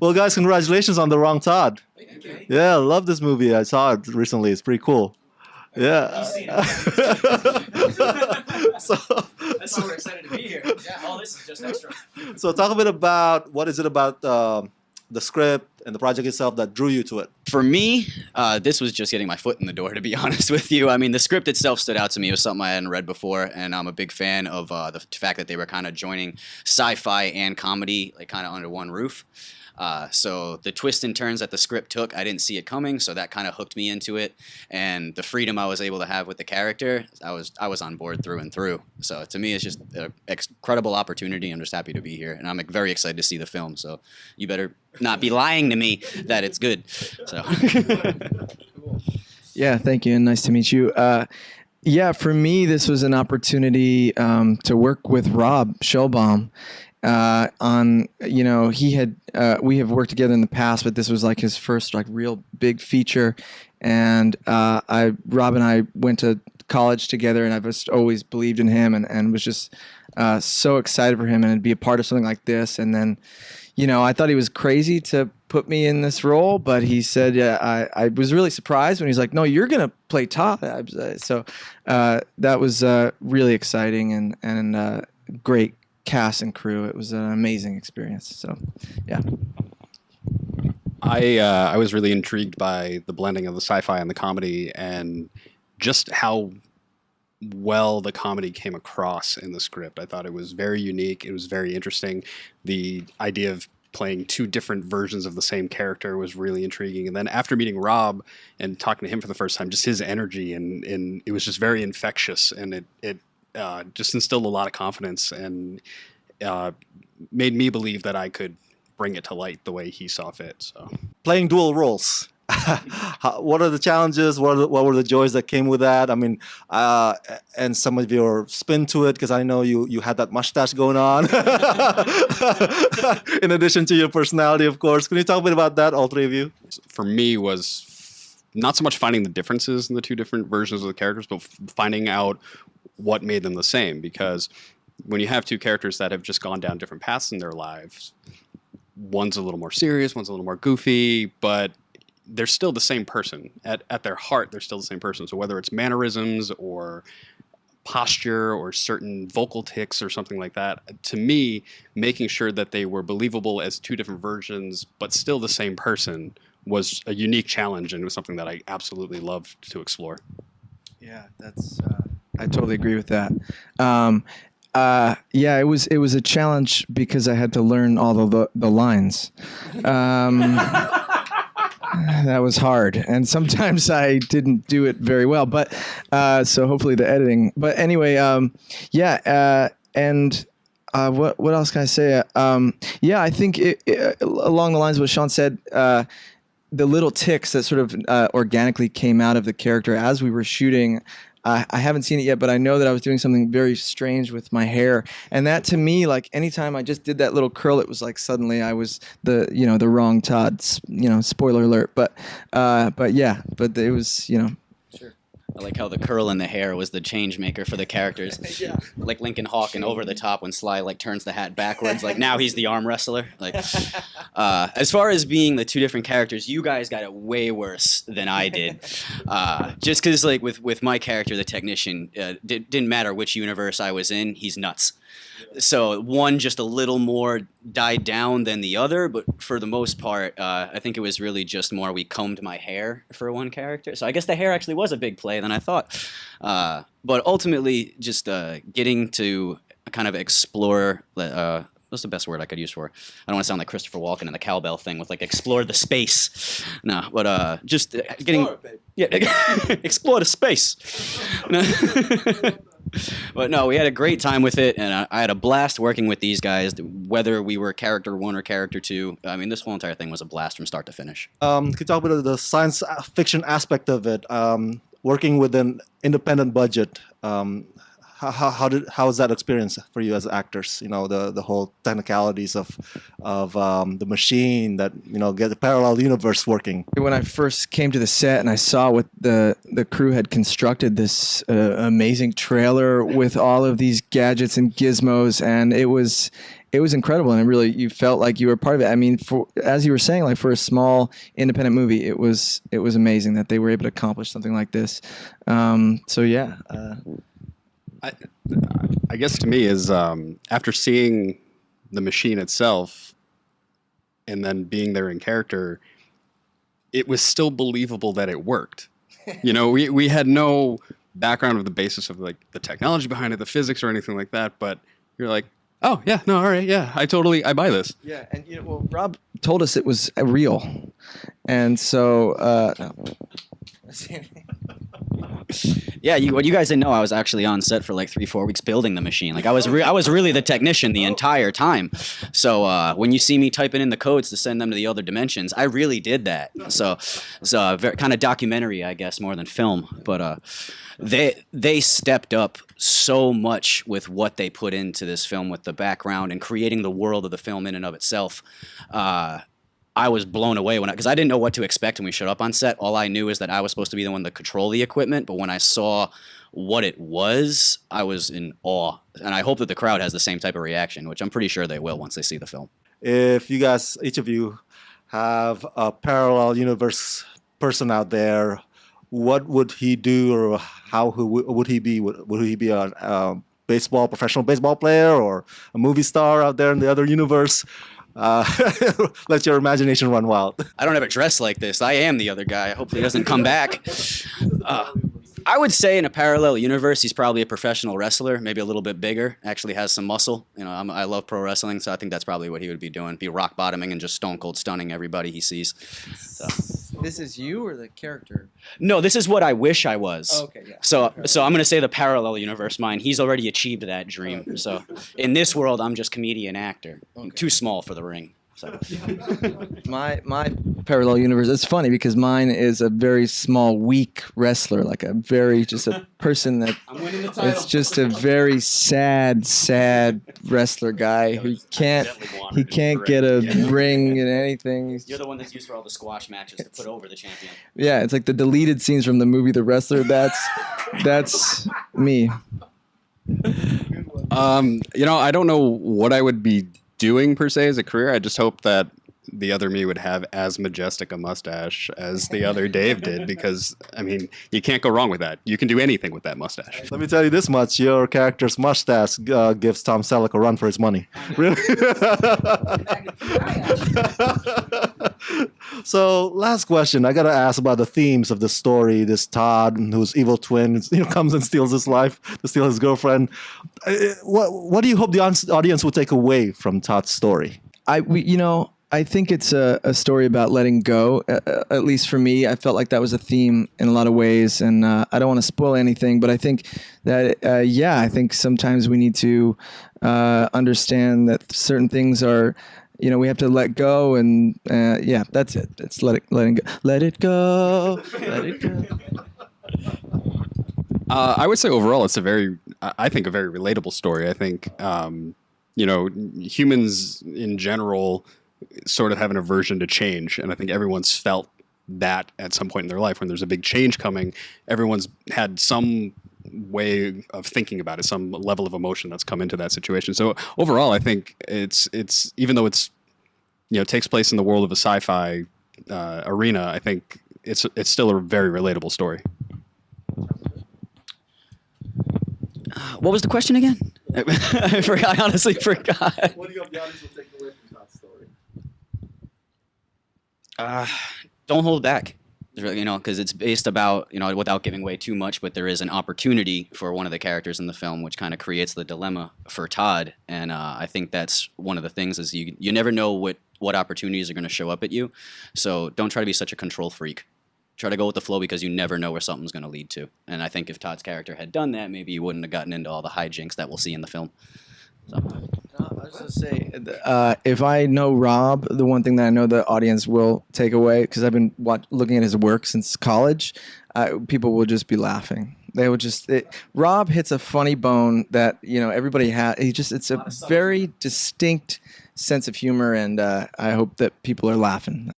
Well, guys, congratulations on The Wrong Todd. Yeah, I love this movie. I saw it recently. It's pretty cool. Yeah. so, That's why we're excited to be here. Yeah, all this is just extra. so talk a bit about what is it about the script and the project itself that drew you to it. For me, this was just getting my foot in the door, to be honest with you. I mean, the script itself stood out to me. It was something I hadn't read before, and I'm a big fan of the fact that they were kind of joining sci-fi and comedy, like kind of under one roof. So the twists and turns that the script took, I didn't see it coming, so that kind of hooked me into it. And the freedom I was able to have with the character, I was on board through and through. So to me, it's just an incredible opportunity. I'm just happy to be here, and I'm very excited to see the film. So you better not be lying to me that it's good. So. Yeah, thank you, and nice to meet you. Yeah, for me, this was an opportunity to work with Rob Schellbaum. On, you know, he had we have worked together in the past, but this was like his first like real big feature. And Rob and I went to college together, and I've just always believed in him, and was just so excited for him and to be a part of something like this. And then, you know, I thought he was crazy to put me in this role, but he said, yeah, I was really surprised when he's like, no, you're gonna play Todd. So that was really exciting and great cast and crew. It was an amazing experience. So, yeah. I was really intrigued by the blending of the sci-fi and the comedy, and just how well the comedy came across in the script. I thought it was very unique. It was very interesting. The idea of playing two different versions of the same character was really intriguing. And then after meeting Rob and talking to him for the first time, just his energy and it was just very infectious, and it just instilled a lot of confidence and made me believe that I could bring it to light the way he saw fit. So, Playing dual roles. What are the challenges? What were the joys that came with that? I mean, and some of your spin to it, because I know you had that mustache going on, in addition to your personality, of course. Can you talk a bit about that, all three of you? for me was not so much finding the differences in the two different versions of the characters, but finding out what made them the same. Because when you have two characters that have just gone down different paths in their lives, one's a little more serious, one's a little more goofy, but they're still the same person. At their heart, they're still the same person. So whether it's mannerisms or posture or certain vocal tics or something like that, to me, making sure that they were believable as two different versions, but still the same person, was a unique challenge, and it was something that I absolutely loved to explore. Yeah, that's I totally agree with that. Yeah, it was a challenge because I had to learn all the lines. That was hard, and sometimes I didn't do it very well. But so hopefully the editing. But anyway, yeah, and what else can I say? Yeah, I think along the lines of what Sean said. The little tics that sort of organically came out of the character as we were shooting. I haven't seen it yet, but I know that I was doing something very strange with my hair, and that to me, like anytime I just did that little curl, it was like suddenly I was the wrong Todd. Spoiler alert. But yeah, but it was Sure. I like how the curl in the hair was the change maker for the characters. Yeah. Like Lincoln Hawk and Over the Top when Sly like turns the hat backwards. Like now he's the arm wrestler. Like as far as being the two different characters, you guys got it way worse than I did. Just because like with my character, the technician, didn't matter which universe I was in, he's nuts. So one just a little more died down than the other, but for the most part, I think it was really just more we combed my hair for one character. So I guess the hair actually was a big play than I thought. But ultimately, just getting to kind of explore. What's the best word I could use for it? I don't want to sound like Christopher Walken in the cowbell thing with like explore the space. No, but just getting explore the space. But no, we had a great time with it, and I had a blast working with these guys, whether we were character one or character two. I mean, this whole entire thing was a blast from start to finish. Could you talk about the science fiction aspect of it? Working with an independent budget. How was that experience for you as actors? The whole technicalities of the machine that get the parallel universe working. When I first came to the set and I saw what the crew had constructed, this amazing trailer with all of these gadgets and gizmos, and it was it was incredible, and it really, you felt like you were part of it. I mean, as you were saying, like for a small independent movie, it was amazing that they were able to accomplish something like this. So yeah. I guess to me is after seeing the machine itself and then being there in character, it was still believable that it worked. You know, we had no background of the basis of like the technology behind it, the physics or anything like that, but you're like, oh yeah, no, all right, yeah, I buy this. Yeah, and well, Rob told us it was real, and so Yeah, what you guys didn't know, I was actually on set for like 3-4 weeks building the machine. Like I was really the technician the entire time. So when you see me typing in the codes to send them to the other dimensions, I really did that. So kind of documentary, I guess, more than film. But they stepped up so much with what they put into this film, with the background and creating the world of the film in and of itself. I was blown away because I didn't know what to expect when we showed up on set. All I knew is that I was supposed to be the one to control the equipment, but when I saw what it was, I was in awe. And I hope that the crowd has the same type of reaction, which I'm pretty sure they will once they see the film. If you guys, each of you, have a parallel universe person out there, what would he do, or how would he be? Would he be a professional baseball player, or a movie star out there in the other universe? Let your imagination run wild. I don't have a dress like this. I am the other guy. Hopefully he doesn't come back. I would say in a parallel universe, he's probably a professional wrestler, maybe a little bit bigger, actually has some muscle. You know, I love pro wrestling, so I think that's probably what he would be doing, be rock bottoming and just stone cold stunning everybody he sees. So. This is you or the character? No, this is what I wish I was. Oh, okay, yeah. So I'm going to say the parallel universe mine. He's already achieved that dream. So in this world, I'm just comedian actor. Okay. Too small for the ring. So. My parallel universe, it's funny because mine is a very small, weak wrestler, like just a person that it's just a very sad wrestler guy who can't get a ring in anything. You're the one that's used for all the squash matches to put over the champion. Yeah, it's like the deleted scenes from the movie The Wrestler. That's me. You know, I don't know what I would be doing per se as a career. I just hope that the other me would have as majestic a mustache as the other Dave did, because I mean, you can't go wrong with that. You can do anything with that mustache. Let me tell you this much: your character's mustache gives Tom Selleck a run for his money. Really. So, last question. I gotta ask about the themes of the story. This Todd, whose evil twin, comes and steals his life to steal his girlfriend. What do you hope the audience will take away from Todd's story? I think it's a story about letting go. At least for me, I felt like that was a theme in a lot of ways, and I don't want to spoil anything, but I think that I think sometimes we need to understand that certain things are, we have to let go, and that's it. It's let it go. Let it go. Let it go. I would say overall, it's a very relatable story. I think humans in general sort of have an aversion to change, and I think everyone's felt that at some point in their life when there's a big change coming. Everyone's had some way of thinking about it, some level of emotion that's come into that situation. So overall, I think it's even though it's takes place in the world of a sci-fi arena, I think it's still a very relatable story. What was the question again? I honestly forgot. What do you hope the audience will take away from Todd's story? Don't hold back, because it's based about, without giving away too much, but there is an opportunity for one of the characters in the film, which kind of creates the dilemma for Todd. And I think that's one of the things is you never know what opportunities are going to show up at you. So don't try to be such a control freak. Try to go with the flow, because you never know where something's going to lead to. And I think if Todd's character had done that, maybe you wouldn't have gotten into all the hijinks that we'll see in the film. So. I was going to say, if I know Rob, the one thing that I know the audience will take away, because I've been looking at his work since college, people will just be laughing. They will Rob hits a funny bone that everybody has. It's a very distinct sense of humor, and I hope that people are laughing.